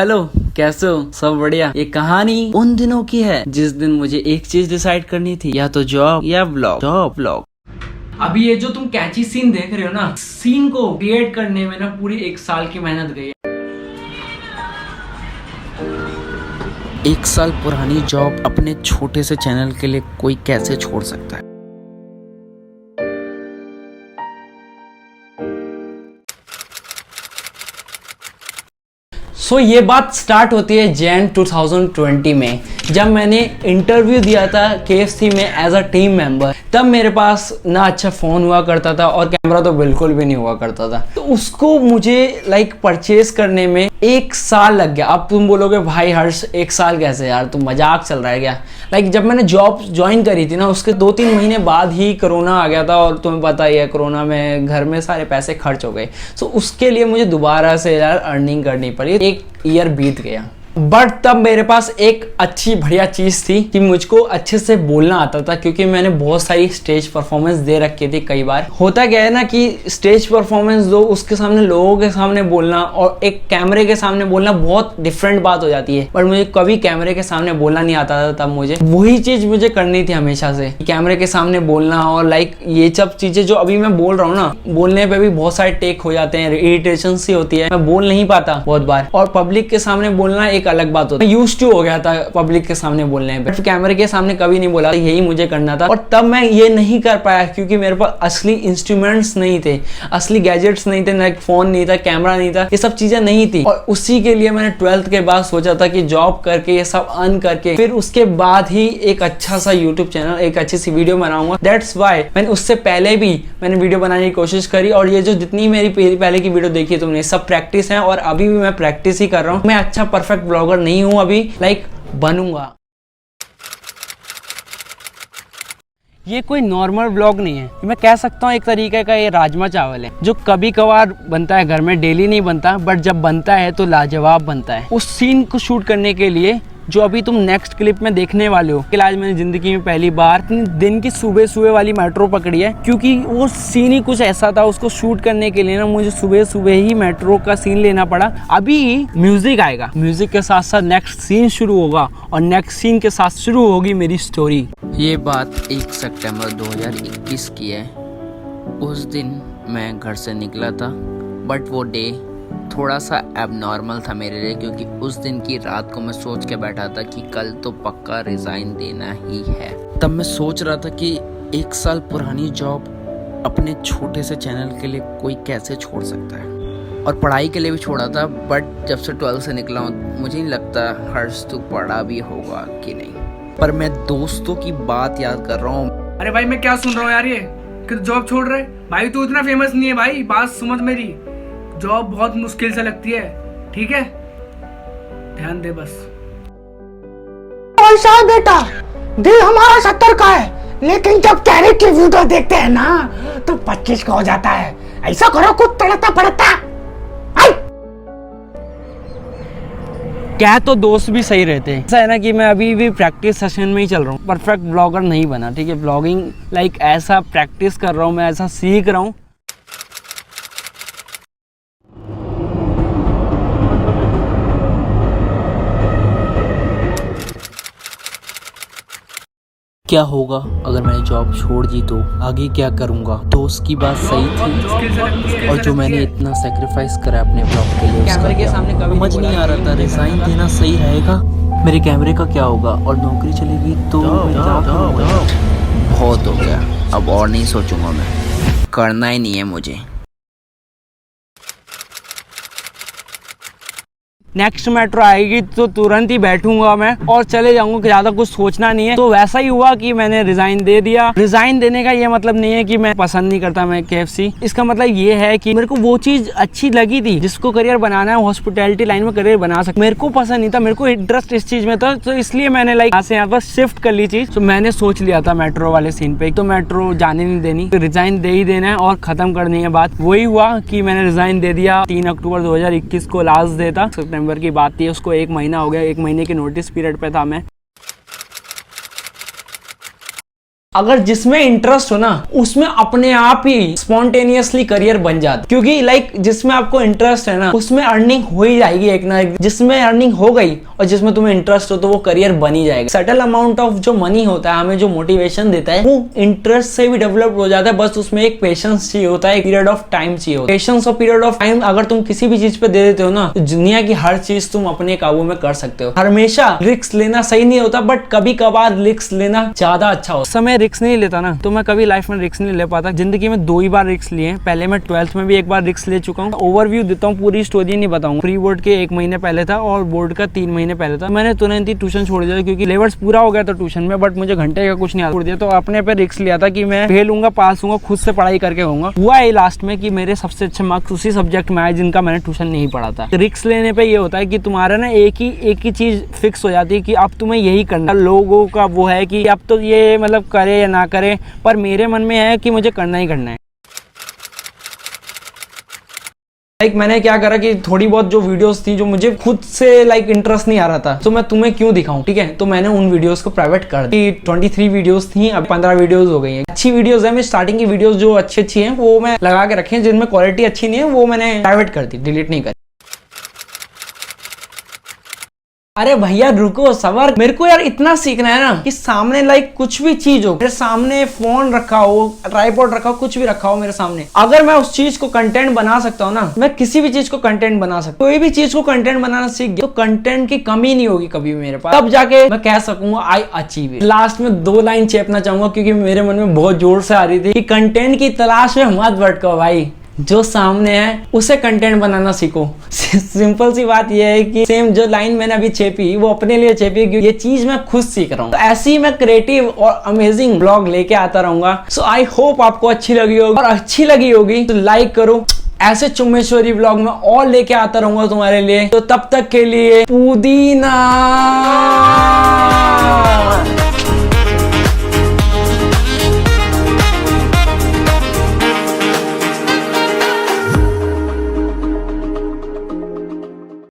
Hello, कैसे हो? सब बढ़िया। ये कहानी उन दिनों की है जिस दिन मुझे एक चीज डिसाइड करनी थी, या तो जॉब या व्लॉग। अभी ये जो तुम कैची सीन देख रहे हो ना, सीन को क्रिएट करने में ना पूरी 1 साल की मेहनत गई है। 1 साल पुरानी जॉब अपने छोटे से चैनल के लिए कोई कैसे छोड़ सकता है? ये बात स्टार्ट होती है जैन 2020 में, जब मैंने इंटरव्यू दिया था KFC में एज अ टीम मेंबर। तब मेरे पास ना अच्छा फ़ोन हुआ करता था और कैमरा तो बिल्कुल भी नहीं हुआ करता था। तो उसको मुझे परचेज करने में 1 साल लग गया। अब तुम बोलोगे भाई हर्ष 1 साल कैसे यार, तुम मजाक चल रहा है क्या? जब मैंने जॉब ज्वाइन करी थी ना, उसके 2-3 महीने बाद ही कोरोना आ गया था और तुम्हें पता ही है कोरोना में घर में सारे पैसे खर्च हो गए। उसके लिए मुझे दोबारा से यार अर्निंग करनी पड़ी। 1 ईयर बीत गया, बट तब मेरे पास एक अच्छी बढ़िया चीज थी कि मुझको अच्छे से बोलना आता था, क्योंकि मैंने बहुत सारी स्टेज परफॉर्मेंस दे रखी थी। कई बार होता क्या है ना कि स्टेज परफॉर्मेंस दो, उसके सामने लोगों के सामने बोलना और एक कैमरे के सामने बोलना बहुत डिफरेंट बात हो जाती है। पर मुझे कभी कैमरे के सामने बोलना नहीं आता था। तब मुझे वही चीज मुझे करनी थी हमेशा से, कैमरे के सामने बोलना। और ये सब चीजें जो अभी मैं बोल रहा हूँ ना, बोलने पे भी बहुत सारे टेक हो जाते हैं, इरिटेशन सी होती है, मैं बोल नहीं पाता बहुत बार। और पब्लिक के सामने बोलना एक अलग बात होती है। यूज्ड टू हो गया था पब्लिक के सामने बोलने में, बट कैमरे के सामने कभी नहीं बोला। यही मुझे करना था और तब मैं ये नहीं कर पाया क्योंकि मेरे पास असली इंस्ट्रूमेंट्स नहीं थे, असली गैजेट्स नहीं थे, ना फोन नहीं था, कैमरा नहीं था, ये सब चीजें नहीं थी। और उसी के लिए मैंने 12th के बाद सोचा था कि जॉब करके ये सब अर्न करके फिर उसके बाद ही एक अच्छा सा यूट्यूब चैनल, एक अच्छी सी वीडियो बनाऊंगा। दैट्स वाई मैंने उससे पहले भी वीडियो बनाने की कोशिश करी। और ये जो जितनी मेरी पहले की वीडियो देखी है तुमने, सब प्रैक्टिस है और अभी भी मैं प्रैक्टिस ही कर रहा हूँ। मैं अच्छा परफेक्ट ब्लॉगर नहीं हूं अभी, बनूंगा। ये कोई नॉर्मल व्लॉग नहीं है, मैं कह सकता हूँ एक तरीके का ये राजमा चावल है जो कभी कभार बनता है घर में, डेली नहीं बनता, बट जब बनता है तो लाजवाब बनता है। उस सीन को शूट करने के लिए जो अभी तुम नेक्स्ट क्लिप में देखने वाले हो, आज मैंने जिंदगी में पहली बार दिन की सुबह वाली मेट्रो पकड़ी है, क्योंकि वो सीन ही कुछ ऐसा था। उसको शूट करने के लिए ना मुझे सुबह ही मेट्रो का सीन लेना पड़ा। अभी म्यूजिक आएगा, म्यूजिक के साथ साथ नेक्स्ट सीन शुरू होगा और नेक्स्ट सीन के साथ शुरू होगी मेरी स्टोरी। ये बात 1 सितंबर 2021 की है। उस दिन मैं घर से निकला था, बट वो डे थोड़ा सा एबनॉर्मल था मेरे लिए, क्योंकि उस दिन की रात को मैं सोच के बैठा था कि कल तो पक्का रिजाइन देना ही है। तब मैं सोच रहा था कि 1 साल पुरानी जॉब अपने छोटे से चैनल के लिए कोई कैसे छोड़ सकता है। और पढ़ाई के लिए भी छोड़ा था, बट जब से 12th से निकला हूँ मुझे नहीं लगता हर्ष तू पढ़ा भी होगा कि नहीं। पर मैं दोस्तों की बात याद कर रहा हूँ। अरे भाई मैं क्या सुन रहा हूँ यार, ये कि जॉब छोड़ रहे भाई, तू इतना फेमस नहीं है भाई, बात समझ मेरी। जॉब बहुत मुश्किल से लगती है, ठीक है, ध्यान दे बस। ऐसा है बेटा, दिल हमारा 70 का है, लेकिन जब कैरेट की वीडियो देखते हैं ना तो 25 का हो जाता है। ऐसा करो कुछ तड़ता पड़ता। क्या तो दोस्त भी सही रहते हैं। ऐसा है ना कि मैं अभी भी प्रैक्टिस सेशन में ही चल रहा हूँ, परफेक्ट ब्लॉगर नहीं बना, ठीक है। ब्लॉगिंग ऐसा प्रैक्टिस कर रहा हूँ मैं, ऐसा सीख रहा हूँ। क्या होगा अगर मैंने जॉब छोड़ दी तो आगे क्या करूंगा? दोस्त की बात सही थी, और जो मैंने इतना सेक्रीफाइस करा अपने ब्लॉग के लिए, कैमरे के सामने कभी समझ नहीं आ रहा था रिजाइन देना सही रहेगा, मेरे कैमरे का क्या होगा, और नौकरी चलेगी तो बहुत हो गया। अब और नहीं सोचूंगा, मैं करना ही नहीं है मुझे। नेक्स्ट मेट्रो आएगी तो तुरंत ही बैठूंगा मैं और चले जाऊंगा, ज्यादा कुछ सोचना नहीं है। तो वैसा ही हुआ कि मैंने रिजाइन दे दिया। रिजाइन देने का ये मतलब नहीं है कि मैं पसंद नहीं करता मैं KFC। इसका मतलब ये है कि मेरे को वो चीज अच्छी लगी थी जिसको करियर बनाना है, हॉस्पिटैलिटी लाइन में करियर बना सकता। मेरे को पसंद नहीं था, मेरे को इंटरेस्ट इस चीज में था, तो इसलिए मैंने यहाँ पर शिफ्ट कर ली चीज। तो मैंने सोच लिया था मेट्रो वाले सीन पे, तो मेट्रो जाने नहीं देनी, तो रिजाइन दे ही देना है और खत्म करने के बाद वही हुआ कि मैंने रिजाइन दे दिया। 3 अक्टूबर 2021 को लास्ट डे था, सितंबर की बात थी, उसको 1 महीना हो गया। 1 महीने के नोटिस पीरियड पे था मैं। अगर जिसमें इंटरेस्ट हो ना उसमें अपने आप ही स्पॉन्टेनियसली करियर बन जाता, क्योंकि लाइक जिसमें आपको इंटरेस्ट है ना उसमें अर्निंग हो ही जाएगी एक ना एक। जिसमें अर्निंग हो गई और जिसमें तुम्हें इंटरेस्ट हो तो वो करियर बन ही जाएगा। सटल अमाउंट ऑफ जो मनी होता है हमें जो मोटिवेशन देता है वो इंटरेस्ट से भी डेवलप हो जाता है, बस उसमें एक पेशेंस चाहिए होता है, एक पीरियड ऑफ टाइम चाहिए होता है। पेशेंस और पीरियड ऑफ टाइम अगर तुम किसी भी चीज पे दे देते हो ना तो दुनिया की हर चीज तुम अपने काबू में कर सकते हो। हमेशा रिस्क लेना सही नहीं होता, बट कभी कभार रिस्क लेना ज्यादा अच्छा होता है। समय रिस्क नहीं लेता ना तो मैं कभी लाइफ में रिस्क नहीं ले पाता। जिंदगी में 2 ही बार रिस्क लिए। पहले मैं 12th में भी एक बार रिस्क ले चुका हूँ। ओवरव्यू देता हूँ, पूरी स्टोरी नहीं बताऊंगा। प्री बोर्ड के 1 महीने पहले था और बोर्ड का 3 महीने पहले था। मैंने तुरंत ही ट्यूशन छोड़ दिया क्योंकि सिलेबस पूरा हो गया था ट्यूशन में, बट मुझे घंटे का कुछ नहीं आता, छोड़ दिया। तो अपने पे रिस्क लिया था कि मैं फेल हूंगा पास हूंगा, खुद से पढ़ाई करके होऊंगा। हुआ है लास्ट में कि मेरे सबसे अच्छे मार्क्स उसी सब्जेक्ट में आए जिनका मैंने ट्यूशन नहीं पढ़ा था। रिस्क लेने पे ये होता है कि तुम्हारा ना एक ही चीज फिक्स हो जाती है कि अब तुम्हें यही करना। लोगों का वो है कि अब तो ये मतलब करे या ना करे, पर मेरे मन में है कि मुझे करना ही करना है। मैंने क्या करा कि थोड़ी बहुत जो वीडियोस थी जो मुझे खुद से इंटरेस्ट नहीं आ रहा था, तो मैं तुम्हें क्यों दिखाऊं, ठीक है। तो मैंने उन वीडियोस को प्राइवेट कर दी। 23 वीडियोस थी, अब 15 वीडियोस हो गई हैं। अच्छी वीडियोस है, मैं स्टार्टिंग की वीडियोस जो अच्छी हैं वो मैं लगा के रखे हैं, जिनमें क्वालिटी अच्छी नहीं है वो मैंने प्राइवेट कर दी, डिलीट नहीं करी। अरे भैया रुको सबर, मेरे को यार इतना सीखना है ना कि सामने कुछ भी चीज हो, मेरे सामने फोन रखा हो, ट्राइपॉड रखा हो, कुछ भी रखा हो मेरे सामने, अगर मैं उस चीज को कंटेंट बना सकता हूँ ना, मैं किसी भी चीज को कंटेंट बना सकता हूँ। कोई भी चीज को कंटेंट बनाना सीख गया तो कंटेंट की कमी नहीं होगी कभी मेरे पास, तब जाके मैं कह सकूंगा आई अचीव इट। लास्ट में 2 लाइन चेपना चाहूंगा क्योंकि मेरे मन में बहुत जोर से आ रही थी कि कंटेंट की तलाश में मत भटको भाई, जो सामने है उसे कंटेंट बनाना सीखो। सिंपल सी बात यह है कि सेम जो लाइन मैंने अभी छेपी वो अपने लिए छेपी क्योंकि ये चीज मैं खुद सीख रहा हूँ। तो ऐसे ही मैं क्रिएटिव और अमेजिंग ब्लॉग लेके आता रहूंगा। सो आई होप आपको अच्छी लगी होगी, और अच्छी लगी होगी तो लाइक करो। ऐसे चुम्मेश्वरी ब्लॉग में और लेके आता रहूंगा तुम्हारे लिए। तो तब तक के लिए पुदीना।